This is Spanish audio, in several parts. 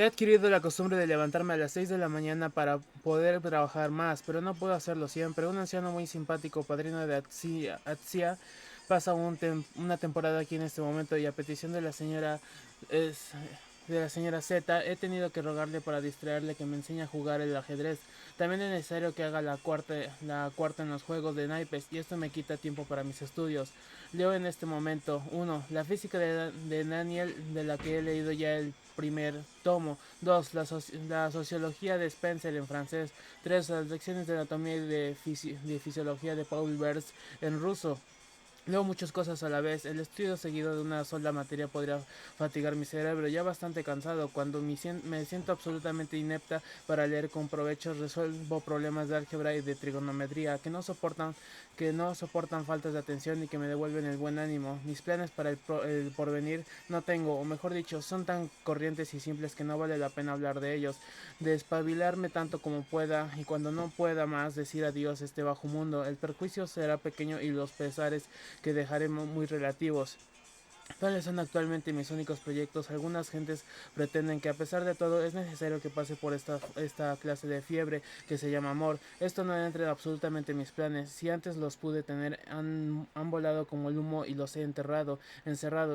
He adquirido la costumbre de levantarme a las 6 de la mañana para poder trabajar más, pero no puedo hacerlo siempre. Un anciano muy simpático, padrino de Atsia, pasa una temporada aquí en este momento y a petición es, de la señora Z, he tenido que rogarle para distraerle que me enseñe a jugar el ajedrez. También es necesario que haga la cuarta en los juegos de naipes y esto me quita tiempo para mis estudios. Leo en este momento uno La física de Daniel, de la que he leído ya el primer tomo. 2. La sociología de Spencer en francés. 3. Las lecciones de anatomía y de fisiología de Paul Bers en ruso. Leo muchas cosas a la vez. El estudio seguido de una sola materia podría fatigar mi cerebro. Ya bastante cansado, cuando me siento absolutamente inepta para leer con provecho, resuelvo problemas de álgebra y de trigonometría que no soportan faltas de atención y que me devuelven el buen ánimo. Mis planes para el porvenir no tengo, o mejor dicho, son tan corrientes y simples que no vale la pena hablar de ellos. Despabilarme tanto como pueda y cuando no pueda más decir adiós a este bajo mundo. El perjuicio será pequeño y los pesares que dejaremos muy relativos. Tales son actualmente mis únicos proyectos. Algunas gentes pretenden que a pesar de todo es necesario que pase por esta clase de fiebre que se llama amor. Esto no entra absolutamente en mis planes. Si antes los pude tener, han volado como el humo y los he encerrado,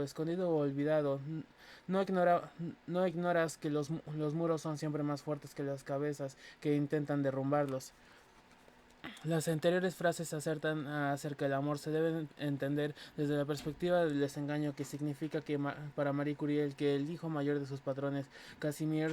escondido o olvidado. No, ignora, no ignoras que los muros son siempre más fuertes que las cabezas que intentan derrumbarlos. Las anteriores frases acertan acerca del amor se deben entender desde la perspectiva del desengaño que significa que para Marie Curie que el hijo mayor de sus patrones, Casimir,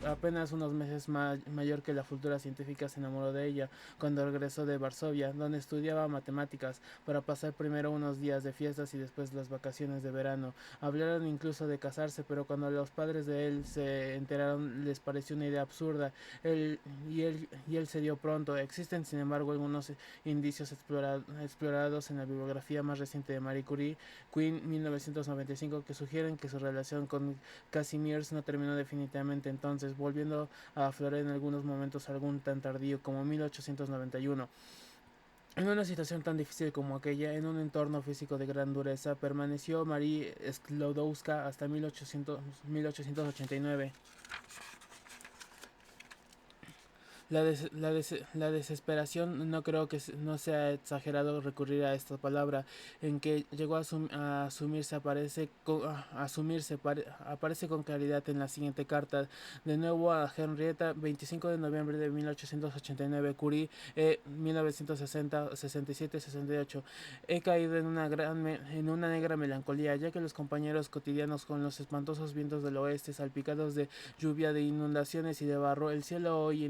apenas unos meses mayor que la futura científica, se enamoró de ella cuando regresó de Varsovia, donde estudiaba matemáticas, para pasar primero unos días de fiestas y después las vacaciones de verano. Hablaron incluso de casarse, pero cuando los padres de él se enteraron les pareció una idea absurda. Él, él se dio pronto. Existen, sin embargo, algunos indicios explorados en la bibliografía más reciente de Marie Curie, Queen 1995, que sugieren que su relación con Casimirs no terminó definitivamente entonces, volviendo a aflorar en algunos momentos algún tan tardío como 1891. En una situación tan difícil como aquella, en un entorno físico de gran dureza, permaneció Marie Sklodowska hasta 1889. La desesperación, no creo que no sea exagerado recurrir a esta palabra, en que llegó a asumirse, aparece con claridad en la siguiente carta. De nuevo a Henrietta, 25 de noviembre de 1889, Curie, 1960, 67, 68. He caído en una negra melancolía, ya que los compañeros cotidianos con los espantosos vientos del oeste, salpicados de lluvia, de inundaciones y de barro, el cielo hoy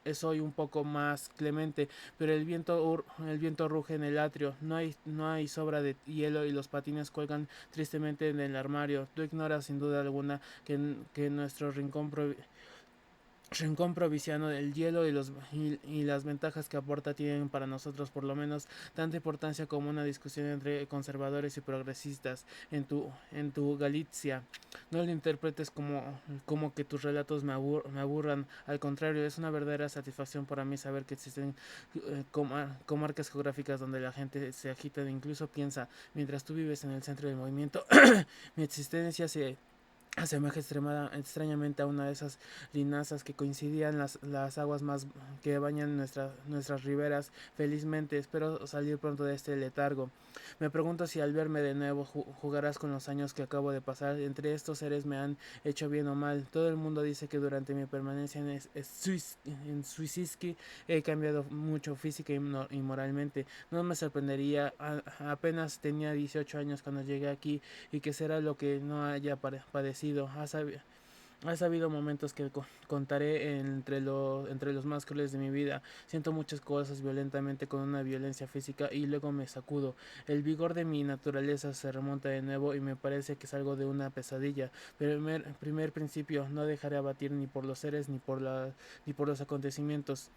es hoy un poco más clemente, pero el viento ruge en el atrio, no hay sobra de hielo y los patines cuelgan tristemente en el armario. Tú ignoras sin duda alguna que nuestro rincón provinciano del hielo y las ventajas que aporta tienen para nosotros por lo menos tanta importancia como una discusión entre conservadores y progresistas en tu Galicia. No lo interpretes como que tus relatos me aburran, al contrario, es una verdadera satisfacción para mí saber que existen comarcas geográficas donde la gente se agita e incluso piensa, mientras tú vives en el centro del movimiento, mi existencia se asemeja extrañamente a una de esas linazas que coincidían las aguas más que bañan nuestras riberas. Felizmente espero salir pronto de este letargo. Me pregunto si al verme de nuevo jugarás con los años que acabo de pasar. Entre estos seres me han hecho bien o mal. Todo el mundo dice que durante mi permanencia en Suiziski he cambiado mucho física y moralmente. No me sorprendería, apenas tenía 18 años cuando llegué aquí, y que será lo que no haya padecido. Has habido momentos que contaré entre los más crueles de mi vida. Siento muchas cosas violentamente con una violencia física y luego me sacudo. El vigor de mi naturaleza se remonta de nuevo y me parece que salgo de una pesadilla. Primer principio, no dejaré abatir ni por los seres ni por los acontecimientos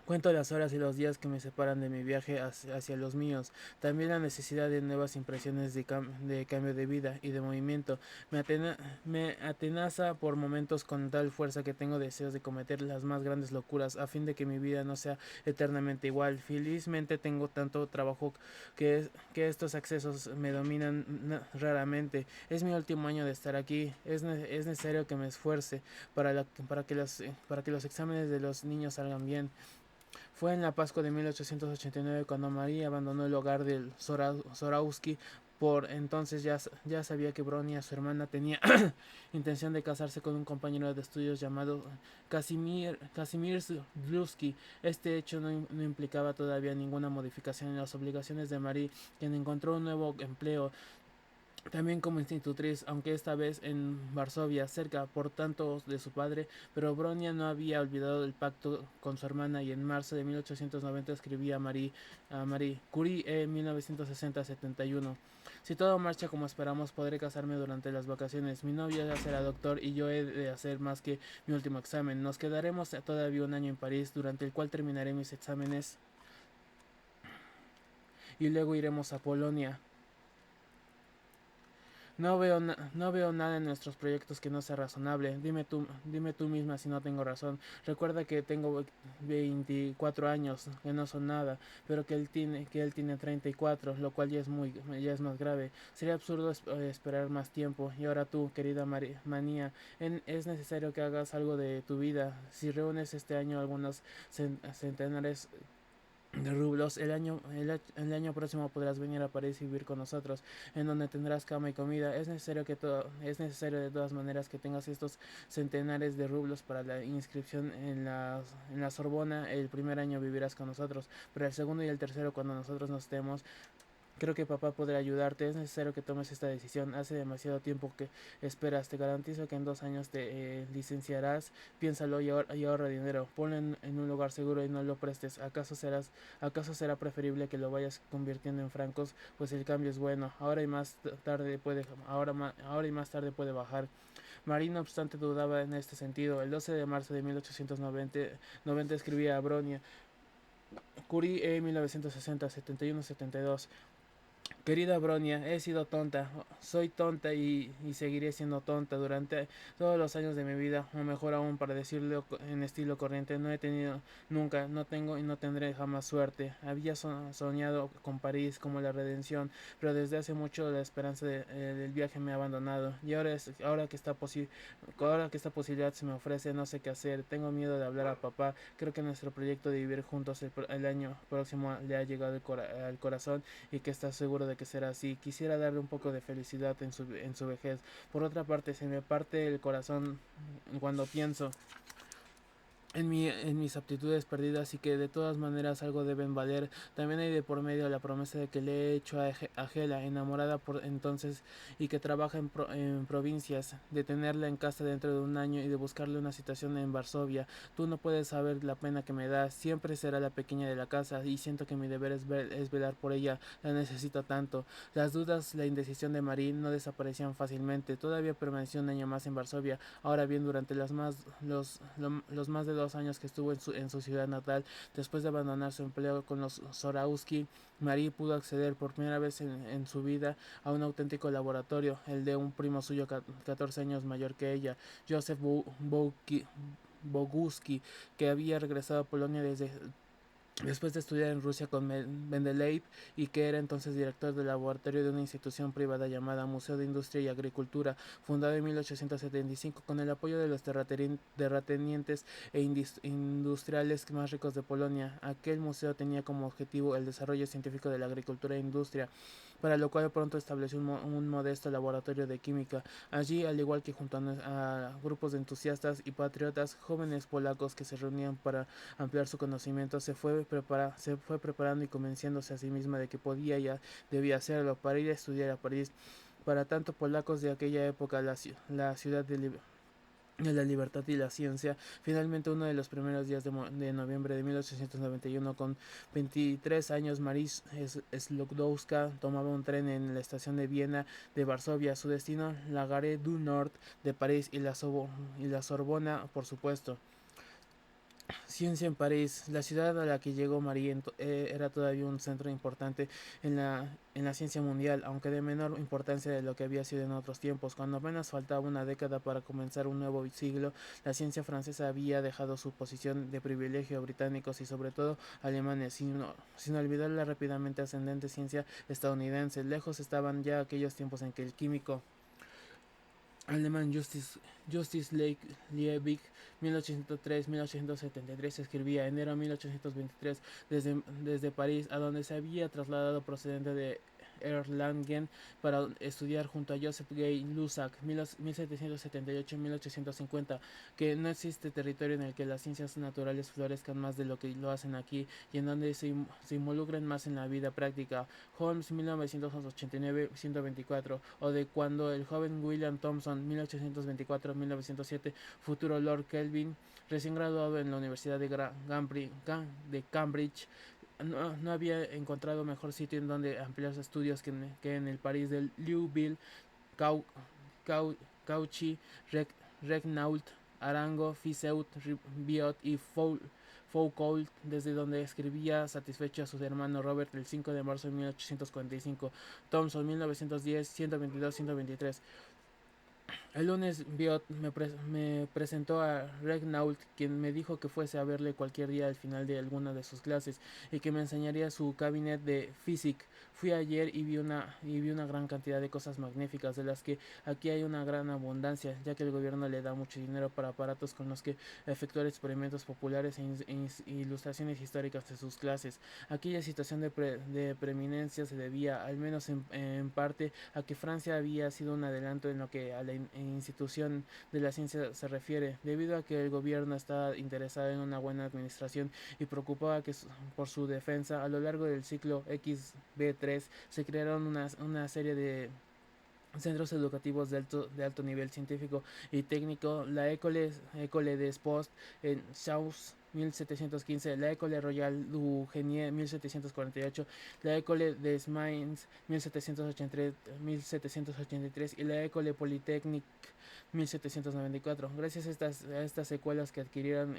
Cuento las horas y los días que me separan de mi viaje hacia los míos. También la necesidad de nuevas impresiones de cambio de vida y de movimiento. Me, atena me atenaza por momentos con tal fuerza que tengo deseos de cometer las más grandes locuras a fin de que mi vida no sea eternamente igual. Felizmente tengo tanto trabajo que estos accesos me dominan raramente. Es mi último año de estar aquí. Es necesario que me esfuerce para que los exámenes de los niños salgan bien. Fue en la Pascua de 1889 cuando María abandonó el hogar del Zorowski. Por entonces ya sabía que Bronia, su hermana, tenía intención de casarse con un compañero de estudios llamado Casimir Dlusky. Este hecho no implicaba todavía ninguna modificación en las obligaciones de Marie, quien encontró un nuevo empleo también como institutriz, aunque esta vez en Varsovia, cerca por tanto de su padre, pero Bronia no había olvidado el pacto con su hermana y en marzo de 1890 escribía a Marie Curie en 1960-71. Si todo marcha como esperamos, podré casarme durante las vacaciones. Mi novio ya será doctor y yo he de hacer más que mi último examen. Nos quedaremos todavía un año en París, durante el cual terminaré mis exámenes y luego iremos a Polonia. No veo nada en nuestros proyectos que no sea razonable. Dime tú misma si no tengo razón. Recuerda que tengo 24 años, que no son nada, pero que él tiene 34, lo cual ya es más grave. Sería absurdo esperar más tiempo. Y ahora tú, querida Manía, es necesario que hagas algo de tu vida. Si reúnes este año algunos centenares de rublos. El año próximo podrás venir a París y vivir con nosotros, en donde tendrás cama y comida. Es necesario de todas maneras que tengas estos centenares de rublos para la inscripción en la Sorbona. El primer año vivirás con nosotros, pero el segundo y el tercero, cuando nosotros nos estemos, creo que papá podrá ayudarte. Es necesario que tomes esta decisión. Hace demasiado tiempo que esperas. Te garantizo que en 2 años te licenciarás. Piénsalo y ahorra dinero. Ponlo en un lugar seguro y no lo prestes. ¿Acaso será preferible que lo vayas convirtiendo en francos? Pues el cambio es bueno. Ahora y más tarde puede bajar. Marie, no obstante, dudaba en este sentido. El 12 de marzo de 1890 escribía a Bronia Curie en 1960, 71, 72. Querida Bronia, he sido tonta, soy tonta y seguiré siendo tonta durante todos los años de mi vida, o mejor aún, para decirlo en estilo corriente, no he tenido nunca, no tengo y no tendré jamás suerte. Había soñado con París como la redención, pero desde hace mucho la esperanza del viaje me ha abandonado y ahora que esta posibilidad se me ofrece, no sé qué hacer. Tengo miedo de hablar a papá. Creo que nuestro proyecto de vivir juntos el año próximo le ha llegado al corazón y que está seguro de que será así. Quisiera darle un poco de felicidad en su vejez. Por otra parte, se me parte el corazón cuando pienso en mis aptitudes perdidas y que de todas maneras algo deben valer. También hay de por medio la promesa de que le he hecho a Gela, enamorada por entonces y que trabaja en provincias, de tenerla en casa dentro de un año y de buscarle una situación en Varsovia. Tú no puedes saber la pena que me da. Siempre será la pequeña de la casa y siento que mi deber es velar por ella. La necesito tanto. Las dudas, la indecisión de Marín no desaparecían fácilmente. Todavía permaneció un año más en Varsovia. Ahora bien, durante los más de 2 años que estuvo en su ciudad natal, después de abandonar su empleo con los Zorowski, Marie pudo acceder por primera vez en su vida a un auténtico laboratorio, el de un primo suyo 14 años mayor que ella, Joseph Boguski, que había regresado a Polonia después de estudiar en Rusia con Mendeleev y que era entonces director del laboratorio de una institución privada llamada Museo de Industria y Agricultura, fundado en 1875 con el apoyo de los terratenientes e industriales más ricos de Polonia. Aquel museo tenía como objetivo el desarrollo científico de la agricultura e industria, para lo cual pronto estableció un modesto laboratorio de química. Allí, al igual que junto a grupos de entusiastas y patriotas jóvenes polacos que se reunían para ampliar su conocimiento, se fue preparando y convenciéndose a sí misma de que podía y debía hacerlo para ir a estudiar a París. Para tanto polacos de aquella época, la ciudad de la libertad y la ciencia. Finalmente, uno de los primeros días de noviembre de 1891, con 23 años, Maris Slodowska tomaba un tren en la estación de Viena de Varsovia. Su destino, la Gare du Nord de París y la Sorbona, por supuesto. Ciencia en París. La ciudad a la que llegó Marie era todavía un centro importante en la ciencia mundial, aunque de menor importancia de lo que había sido en otros tiempos. Cuando apenas faltaba una década para comenzar un nuevo siglo, la ciencia francesa había dejado su posición de privilegio a británicos y sobre todo alemanes, sin olvidar la rápidamente ascendente ciencia estadounidense. Lejos estaban ya aquellos tiempos en que el químico alemán Justus Liebig 1803-1873 escribía enero de 1823 desde París, a donde se había trasladado procedente de Erlangen para estudiar junto a Joseph Gay Lussac 1778-1850, que no existe territorio en el que las ciencias naturales florezcan más de lo que lo hacen aquí y en donde se involucren más en la vida práctica. Holmes 1989-124, o de cuando el joven William Thomson 1824-1907, futuro Lord Kelvin, recién graduado en la Universidad de Cambridge, no había encontrado mejor sitio en donde ampliar sus estudios que en el París de Liouville, Cau, Cau, Cauchy, Regnault, Arango, Fizeut, Biot y Foucault, desde donde escribía satisfecho a su hermano Robert el 5 de marzo de 1845. Thomson 1910-122-123. El lunes Biot me presentó a Regnault, quien me dijo que fuese a verle cualquier día al final de alguna de sus clases y que me enseñaría su cabinet de Physic. Fui ayer y vi una gran cantidad de cosas magníficas, de las que aquí hay una gran abundancia, ya que el gobierno le da mucho dinero para aparatos con los que efectuar experimentos populares ilustraciones históricas de sus clases. Aquella situación de preeminencia se debía, al menos en parte, a que Francia había sido un adelanto en lo que a la institución de la ciencia se refiere, debido a que el gobierno estaba interesado en una buena administración y preocupaba por su defensa. A lo largo del siglo XB3 se crearon una serie de centros educativos de alto nivel científico y técnico, la École des Postes en South 1715, la École Royale du Génie 1748, la École des Mines 1783 y la École Polytechnique 1794. Gracias a estas secuelas que adquirieron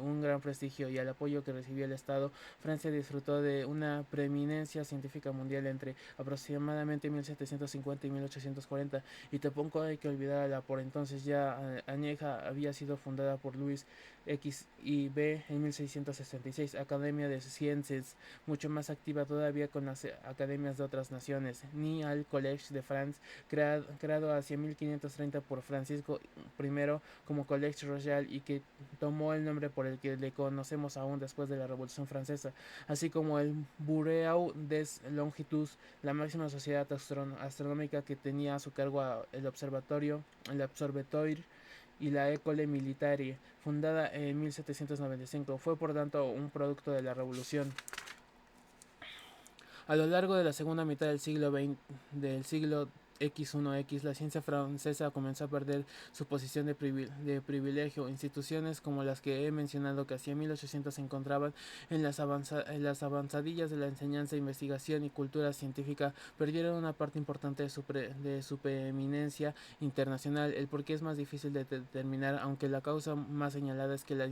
un gran prestigio y al apoyo que recibió el Estado, Francia disfrutó de una preeminencia científica mundial entre aproximadamente 1750 y 1840, y tampoco hay que olvidar la por entonces ya añeja había sido fundada por Luis X y B en 1666, Academia de Ciencias, mucho más activa todavía con las academias de otras naciones, ni al Collège de France, creado hacia 1530 por Francisco I como Collège Royal y que tomó el nombre por el que le conocemos aún después de la Revolución Francesa, así como el Bureau des Longitudes, la máxima sociedad astronómica que tenía a su cargo el Observatoire y la École Militaire, fundada en 1795. Fue por tanto un producto de la Revolución. A lo largo de la segunda mitad del siglo X1X, la ciencia francesa comenzó a perder su posición de privilegio. Instituciones como las que he mencionado, que hacia 1800 se encontraban en las avanzadillas de la enseñanza, investigación y cultura científica, perdieron una parte importante de su preeminencia internacional. El porqué es más difícil de determinar, aunque la causa más señalada es que la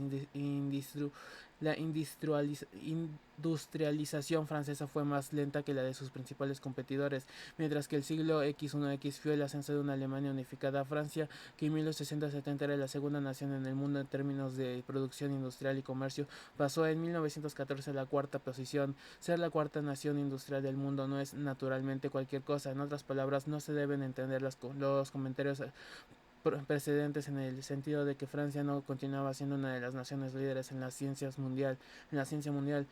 industrialización francesa fue más lenta que la de sus principales competidores, mientras que el siglo X1X fue el ascenso de una Alemania unificada. Francia, que en 1870 era la segunda nación en el mundo en términos de producción industrial y comercio, pasó en 1914 a la cuarta posición. Ser la cuarta nación industrial del mundo no es naturalmente cualquier cosa. En otras palabras, no se deben entender los comentarios precedentes en el sentido de que Francia no continuaba siendo una de las naciones líderes en en la ciencia mundial.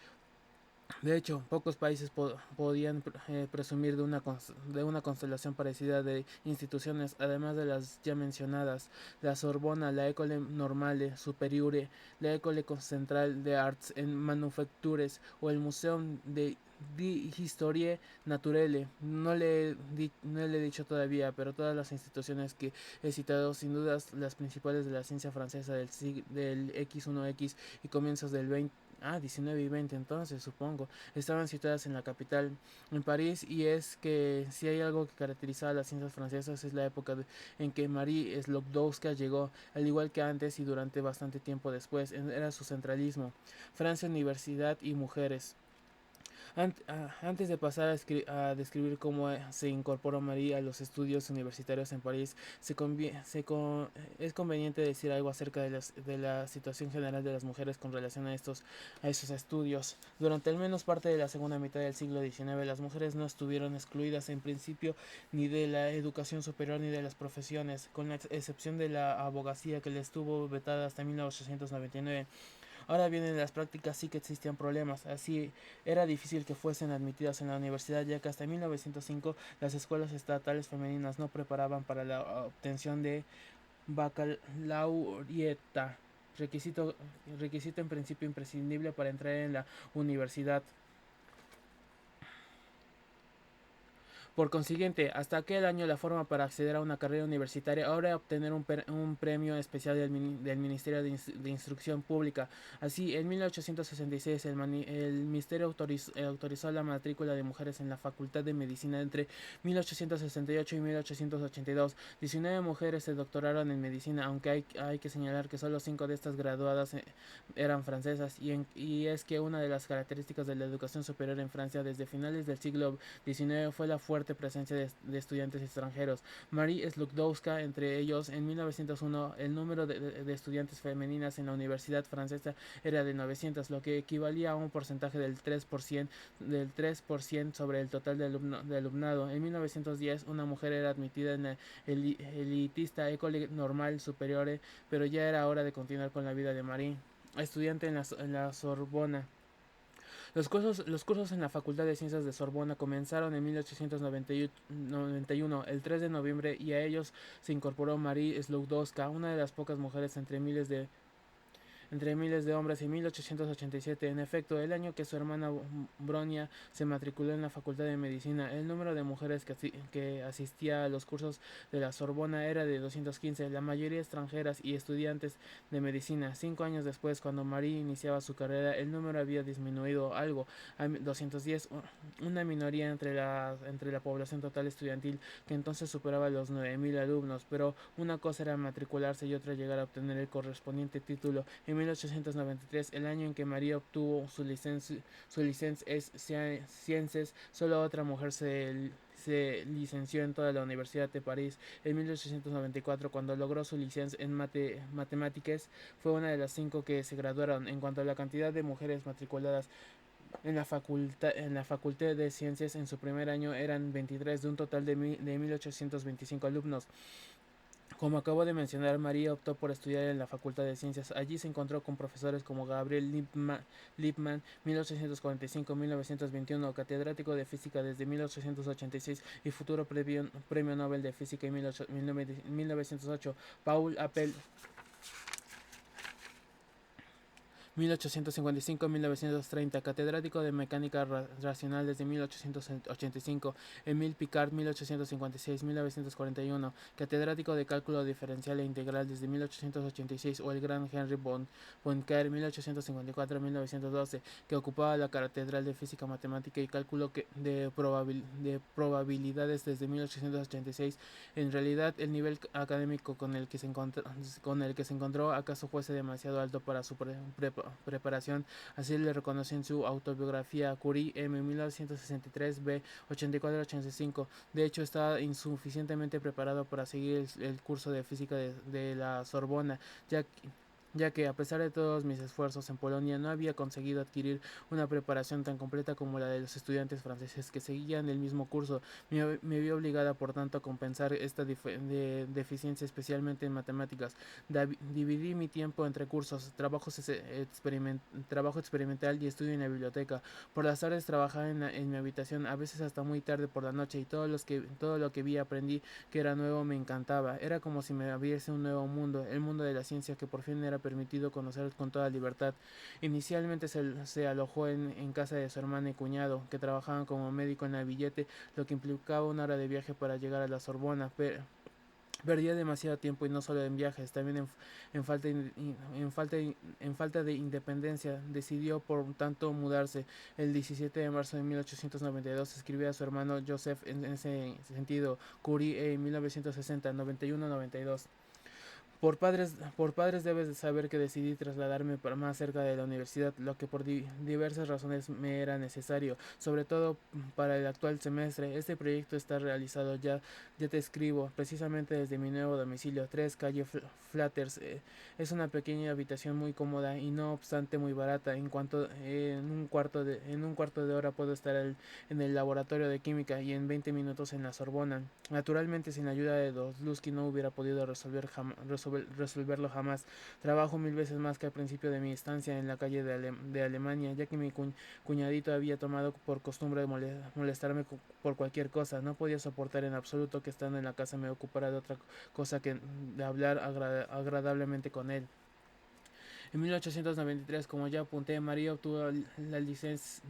De hecho, pocos países podían presumir de una constelación parecida de instituciones, además de las ya mencionadas: la Sorbona, la École Normale Supérieure, la École Centrale des Arts en Manufactures o el Museum de Historie Naturelle. No le he dicho todavía, pero todas las instituciones que he citado, sin dudas las principales de la ciencia francesa del X1X y comienzos del 19 y 20 entonces, supongo. Estaban situadas en la capital, en París, y es que si hay algo que caracterizaba a las ciencias francesas es la época en que Marie Sklodowska llegó, al igual que antes y durante bastante tiempo después, era su centralismo. Francia, universidad y mujeres. Antes de pasar a describir cómo se incorporó Marie a los estudios universitarios en París, es conveniente decir algo acerca de la situación general de las mujeres con relación a estos estudios. Durante al menos parte de la segunda mitad del siglo XIX, las mujeres no estuvieron excluidas en principio ni de la educación superior ni de las profesiones, con la excepción de la abogacía que le estuvo vetada hasta 1899. Ahora bien, en las prácticas sí que existían problemas, así era difícil que fuesen admitidas en la universidad, ya que hasta 1905 las escuelas estatales femeninas no preparaban para la obtención de baccalaureata, requisito, requisito en principio imprescindible para entrar en la universidad. Por consiguiente, hasta aquel año la forma para acceder a una carrera universitaria ahora era obtener un premio especial del Ministerio de Instrucción Pública. Así, en 1866 el Ministerio autorizó la matrícula de mujeres en la Facultad de Medicina entre 1868 y 1882. 19 mujeres se doctoraron en medicina, aunque hay que señalar que solo 5 de estas graduadas eran francesas, y es que una de las características de la educación superior en Francia desde finales del siglo XIX fue la fuerte presencia de estudiantes extranjeros. Marie Sklodowska, entre ellos, en 1901 el número de estudiantes femeninas en la universidad francesa era de 900, lo que equivalía a un porcentaje del 3% sobre el total de alumnado. En 1910 una mujer era admitida en la elitista École Normale Supérieure, pero ya era hora de continuar con la vida de Marie, estudiante en la Sorbona. Los cursos en la Facultad de Ciencias de Sorbona comenzaron en 1891, el 3 de noviembre, y a ellos se incorporó Marie Sklodowska, una de las pocas mujeres entre miles de hombres en 1887. En efecto, el año que su hermana Bronia se matriculó en la Facultad de Medicina, el número de mujeres que asistía a los cursos de la Sorbona era de 215, la mayoría extranjeras y estudiantes de medicina. 5 años después, cuando Marie iniciaba su carrera, el número había disminuido algo a 210, una minoría entre la población total estudiantil que entonces superaba los 9.000 alumnos, pero una cosa era matricularse y otra llegar a obtener el correspondiente título. En 1893, el año en que María obtuvo su licencia es Sciences, solo otra mujer se licenció en toda la Universidad de París. En 1894, cuando logró su licencia en matemáticas, fue una de las 5 que se graduaron. En cuanto a la cantidad de mujeres matriculadas en la Facultad de Ciencias en su primer año eran 23 de un total de 1825 alumnos. Como acabo de mencionar, María optó por estudiar en la Facultad de Ciencias. Allí se encontró con profesores como Gabriel Lippmann, 1845-1921, catedrático de física desde 1886 y futuro premio Nobel de Física en 1908, Paul Appel, 1855-1930, catedrático de mecánica racional desde 1885, Emile Picard, 1856-1941, catedrático de cálculo diferencial e integral desde 1886, o el gran Henry Poincaré, 1854-1912, que ocupaba la cátedra de física matemática y cálculo de probabilidades desde 1886. En realidad, el nivel académico con el que se encontró acaso fuese demasiado alto para su preparación, así le reconoció en su autobiografía Curie M. 1963 B. 84-85. De hecho, estaba insuficientemente preparado para seguir el curso de física de la Sorbona, ya que a pesar de todos mis esfuerzos en Polonia no había conseguido adquirir una preparación tan completa como la de los estudiantes franceses que seguían el mismo curso. Me vi obligada por tanto a compensar esta deficiencia especialmente en matemáticas. Dividí mi tiempo entre cursos, trabajo experimental y estudio en la biblioteca. Por las tardes trabajaba en mi habitación, a veces hasta muy tarde por la noche, y todo lo que vi aprendí que era nuevo me encantaba. Era como si me abriese un nuevo mundo, el mundo de la ciencia que por fin era permitido conocer con toda libertad. Inicialmente se alojó en casa de su hermana y cuñado, que trabajaban como médico en la Billete, lo que implicaba una hora de viaje para llegar a la Sorbona, Perdía demasiado tiempo y no solo en viajes, también en falta, en falta de independencia. Decidió por tanto mudarse. El 17 de marzo de 1892 escribió a su hermano Joseph en ese sentido, Curie en 1960, 91-92. Por padres debes de saber que decidí trasladarme para más cerca de la universidad, lo que por diversas razones me era necesario, sobre todo para el actual semestre. Este proyecto está realizado ya, ya te escribo, precisamente desde mi nuevo domicilio, 3 calle Flatters. Es una pequeña habitación muy cómoda y no obstante muy barata. En un cuarto de hora puedo estar en el laboratorio de química y en 20 minutos en la Sorbona. Naturalmente, sin ayuda de Dostlusky no hubiera podido resolverlo jamás. Trabajo mil veces más que al principio de mi estancia en la calle de Alemania, ya que mi cuñadito había tomado por costumbre molestarme por cualquier cosa. No podía soportar en absoluto que estando en la casa me ocupara de otra cosa que de hablar agradablemente con él. En 1893, como ya apunté, María obtuvo la licencia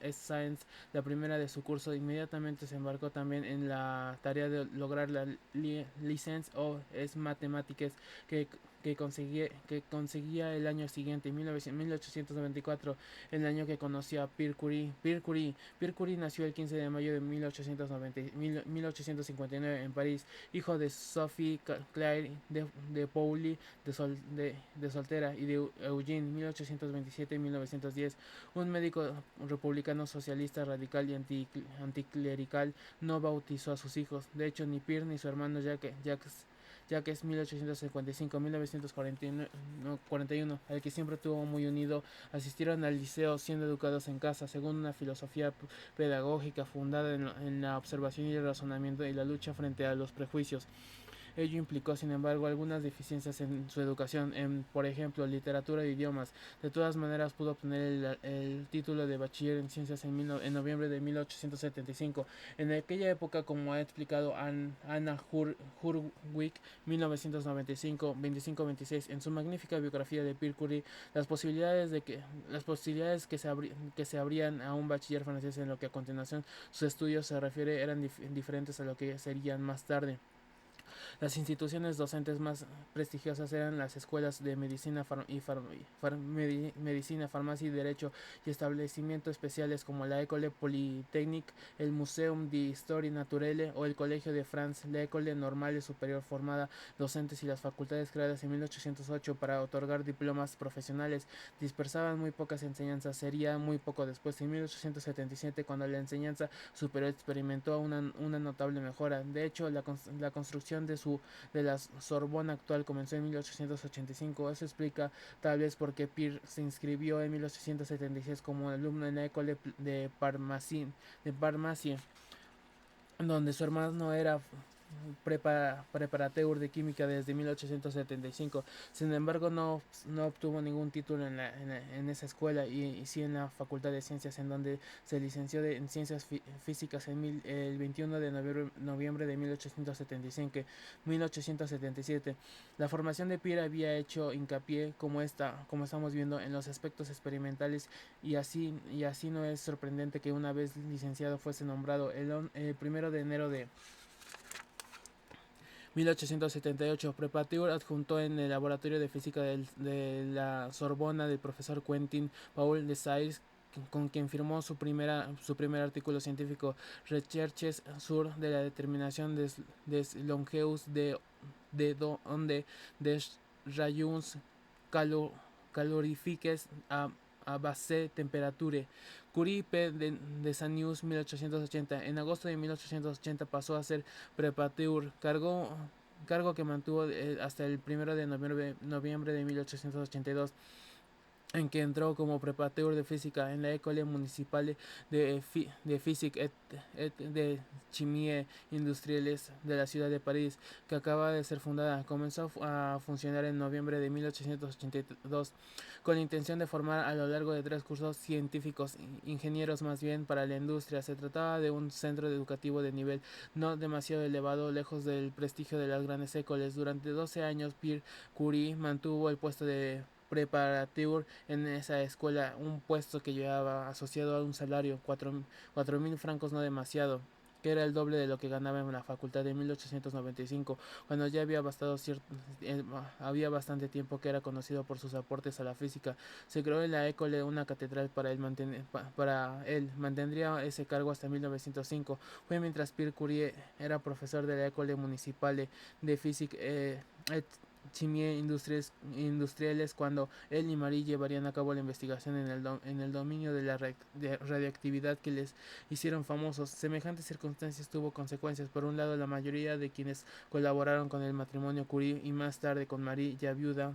S Science, la primera de su curso. Inmediatamente se embarcó también en la tarea de lograr la licencia O S Mathematics que que conseguía el año siguiente, en 1894, el año que conoció a Pierre Curie. Pierre Curie nació el 15 de mayo de 1859 en París, hijo de Sophie Claire de Pauli de soltera y de Eugene 1827-1910, un médico republicano socialista radical y anticlerical. No bautizó a sus hijos. De hecho, ni Pierre ni su hermano Jacques 1855-1941, al que siempre tuvo muy unido, asistieron al liceo siendo educados en casa según una filosofía pedagógica fundada en la observación y el razonamiento y la lucha frente a los prejuicios. Ello implicó, sin embargo, algunas deficiencias en su educación, por ejemplo, literatura e idiomas. De todas maneras, pudo obtener el título de bachiller en ciencias en noviembre de 1875. En aquella época, como ha explicado Anna Hurwitz, 1995, 25-26, en su magnífica biografía de Pierre Curie, las posibilidades que se abrían a un bachiller francés en lo que a continuación sus estudios se refiere eran diferentes a lo que serían más tarde. Las instituciones docentes más prestigiosas eran las escuelas de medicina, medicina, farmacia y derecho, y establecimientos especiales como la École Polytechnique, el Museum d'Histoire Naturelle o el Colegio de France, la École Normale Superior formada docentes y las facultades creadas en 1808 para otorgar diplomas profesionales dispersaban muy pocas enseñanzas. Sería muy poco después, en 1877, cuando la enseñanza superior experimentó una notable mejora. De hecho, la construcción de la Sorbona actual comenzó en 1885. Eso explica tal vez por qué Pierre se inscribió en 1876 como alumno en la École de Parmacie, donde su hermano era preparateur de química desde 1875. Sin embargo, no obtuvo ningún título en esa escuela y sí en la Facultad de Ciencias, en donde se licenció en Ciencias Físicas el 21 de noviembre de 1875, 1877. La formación de Pierre había hecho hincapié, como estamos viendo, en los aspectos experimentales y así no es sorprendente que una vez licenciado fuese nombrado el 1 de enero de 1878, Preparateur adjuntó en el laboratorio de física de la Sorbona del profesor Quentin Paul Desires, con quien firmó su primer artículo científico, Recherches sur de la determinación des longeus de des rayons calorifiques a base temperature. Curie P. de Sanius 1880. En agosto de 1880 pasó a ser preparateur, cargo que mantuvo hasta el 1 de noviembre de 1882, en que entró como preparateur de física en la École Municipale de Physique et de Chimie Industrielles de la ciudad de París, que acaba de ser fundada. Comenzó a funcionar en noviembre de 1882 con la intención de formar a lo largo de 3 cursos científicos, ingenieros más bien para la industria. Se trataba de un centro educativo de nivel no demasiado elevado, lejos del prestigio de las grandes écoles. Durante 12 años, Pierre Curie mantuvo el puesto de preparateur en esa escuela, un puesto que llevaba asociado a un salario, 4.000 francos, no demasiado. que era el doble de lo que ganaba en la facultad en 1895, cuando ya había bastante tiempo que era conocido por sus aportes a la física. Se creó en la École una catedral para él. Mantendría ese cargo hasta 1905. Fue mientras Pierre Curie era profesor de la École Municipale de Physique et Chimie Industriales cuando él y Marie llevarían a cabo la investigación en el dominio de la radioactividad que les hicieron famosos. Semejantes circunstancias tuvo consecuencias. Por un lado, la mayoría de quienes colaboraron con el matrimonio Curie y más tarde con Marie, ya viuda,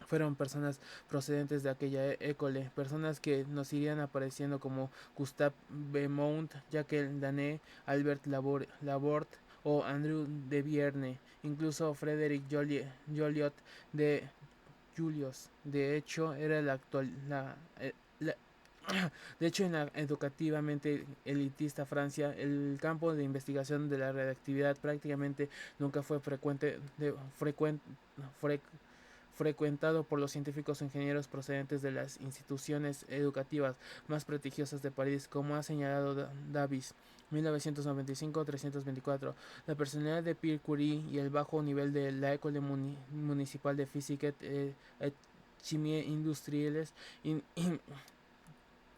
fueron personas procedentes de aquella école, personas que nos irían apareciendo como Gustave Beaumont, Jacques Dane, Albert Laborde o Andrew de Vierne, incluso Frederick Joliot de Julius. De hecho, era la actual la de hecho, en la educativamente elitista Francia, el campo de investigación de la radioactividad prácticamente nunca fue frecuentado por los científicos o ingenieros procedentes de las instituciones educativas más prestigiosas de París, como ha señalado Davis. 1995-324. La personalidad de Pierre Curie y el bajo nivel de la École Municipal de Physique et Chimie Industrielles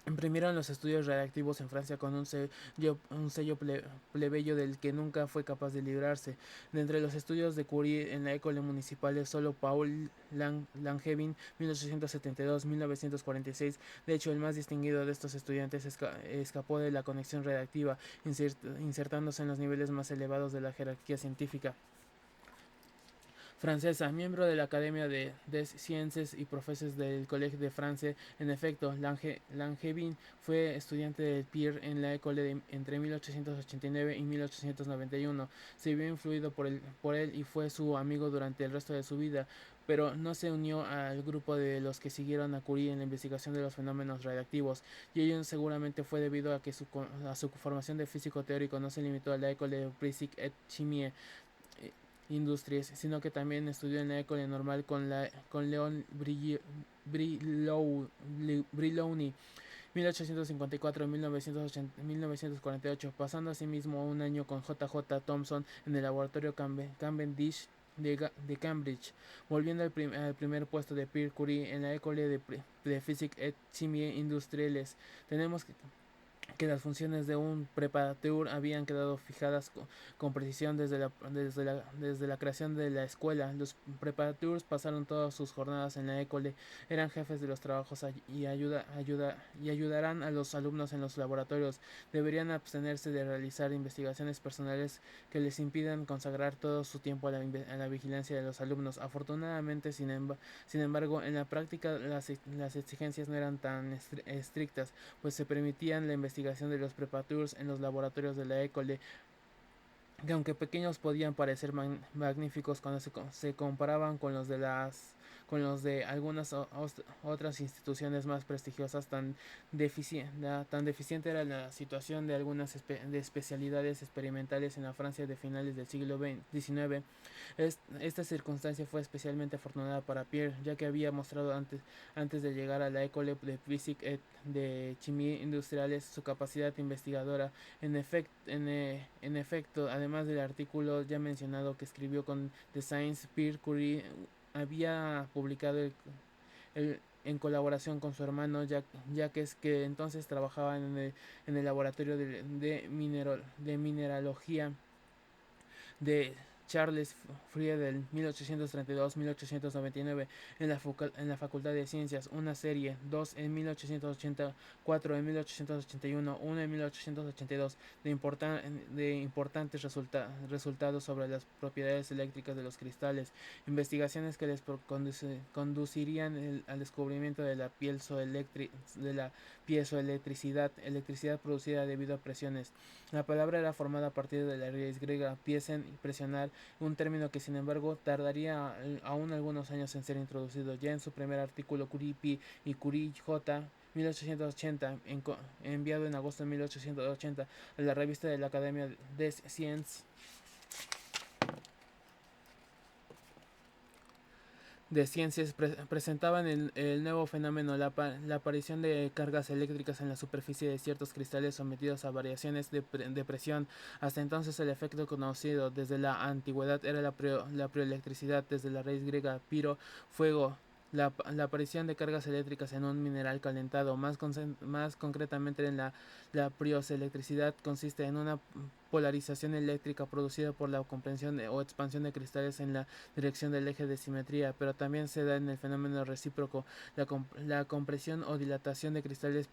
imprimieron los estudios radiactivos en Francia con un sello plebeyo del que nunca fue capaz de librarse. De entre los estudios de Curie en la École Municipale, solo Paul Langevin, 1872-1946, de hecho el más distinguido de estos estudiantes, escapó de la conexión radiactiva, insertándose en los niveles más elevados de la jerarquía científica francesa, miembro de la Academia des Sciences y Profes del Collège de France. En efecto, Langevin fue estudiante de Pierre en la École entre 1889 y 1891. Se vio influido por él y fue su amigo durante el resto de su vida, pero no se unió al grupo de los que siguieron a Curie en la investigación de los fenómenos radiactivos, y ello seguramente fue debido a que a su formación de físico teórico no se limitó a la École de Physique et Chimie Industries, sino que también estudió en la École Normal con Leon Brilouni 1854-1948, pasando asimismo un año con J. J. Thomson en el laboratorio Cavendish de Cambridge, volviendo al primer puesto de Pierre Curie en la École de Physique et Chimie Industrielles. Tenemos que las funciones de un preparateur habían quedado fijadas con precisión desde la creación de la escuela. Los preparateurs pasaron todas sus jornadas en la école, eran jefes de los trabajos y ayudarán a los alumnos en los laboratorios. Deberían abstenerse de realizar investigaciones personales que les impidan consagrar todo su tiempo a la vigilancia de los alumnos. Afortunadamente, sin embargo, en la práctica las exigencias no eran tan estrictas, pues se permitían la investigación de los preparateurs en los laboratorios de la École, que aunque pequeños podían parecer magníficos cuando se comparaban con los de algunas otras instituciones más prestigiosas. Tan deficiente era la situación de algunas de especialidades experimentales en la Francia de finales del siglo XIX. Esta circunstancia fue especialmente afortunada para Pierre, ya que había mostrado antes de llegar a la École de Physique et de Chimie Industriales su capacidad investigadora. En efecto, además del artículo ya mencionado que escribió con The Science, Pierre Curie había publicado en colaboración con su hermano Jacques, que entonces trabajaba en el laboratorio de mineralogía de Charles Friedel, 1832-1899, en la Facultad de Ciencias, una serie, 2 en 1880, 4 en 1881, 1 en 1882, de importantes resultados sobre las propiedades eléctricas de los cristales, investigaciones que les conducirían al descubrimiento de la piezoelectricidad, electricidad producida debido a presiones. La palabra era formada a partir de la raíz griega piesen, presionar, un término que sin embargo tardaría aún algunos años en ser introducido. Ya en su primer artículo, Curie P y Curie J. 1880, enviado en agosto de 1880 a la revista de la Academia des Sciences de ciencias presentaban el nuevo fenómeno, la aparición de cargas eléctricas en la superficie de ciertos cristales sometidos a variaciones de presión. Hasta entonces el efecto conocido desde la antigüedad era la prioelectricidad, desde la raíz griega piro, fuego. La aparición de cargas eléctricas en un mineral calentado, más concretamente en la prioselectricidad, consiste en una polarización eléctrica producida por la compresión o expansión de cristales en la dirección del eje de simetría, pero también se da en el fenómeno recíproco, la compresión o dilatación de cristales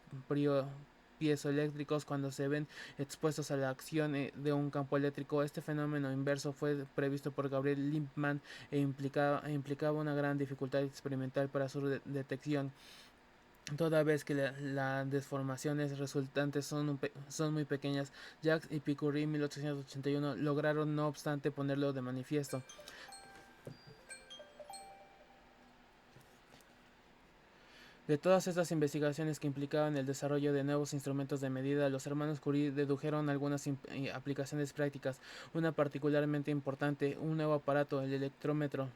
piezoeléctricos cuando se ven expuestos a la acción de un campo eléctrico. Este fenómeno inverso fue previsto por Gabriel Lippmann implicaba una gran dificultad experimental para su detección, toda vez que las deformaciones resultantes son muy pequeñas. Jacques y Picoury en 1881 lograron no obstante ponerlo de manifiesto. De todas estas investigaciones que implicaban el desarrollo de nuevos instrumentos de medida, los hermanos Curie dedujeron algunas aplicaciones prácticas. Una particularmente importante, un nuevo aparato, el electrómetro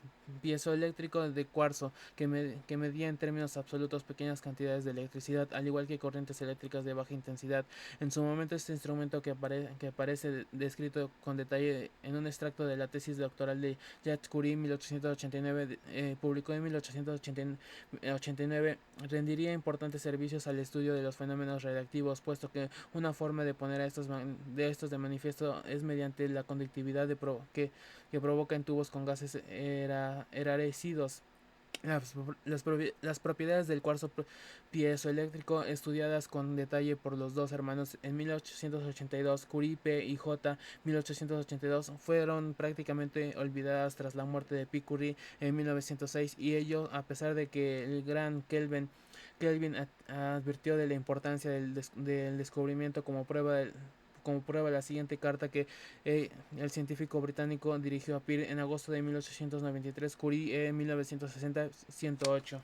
piezoeléctrico de cuarzo, que medía en términos absolutos pequeñas cantidades de electricidad, al igual que corrientes eléctricas de baja intensidad. En su momento, este instrumento que aparece descrito con detalle en un extracto de la tesis doctoral de Jacques Curie en 1889, publicó en 1889, rendiría importantes servicios al estudio de los fenómenos radiactivos, puesto que una forma de poner a estos de manifiesto es mediante la conductividad que provoca en tubos con gases enrarecidos. Las propiedades del cuarzo piezoeléctrico, estudiadas con detalle por los dos hermanos en 1882, Curie P. y J. 1882, fueron prácticamente olvidadas tras la muerte de P. Curie en 1906, y ello a pesar de que el gran Kelvin advirtió de la importancia del descubrimiento como prueba la siguiente carta que el científico británico dirigió a Peale en agosto de 1893, Curie, 1960, 108.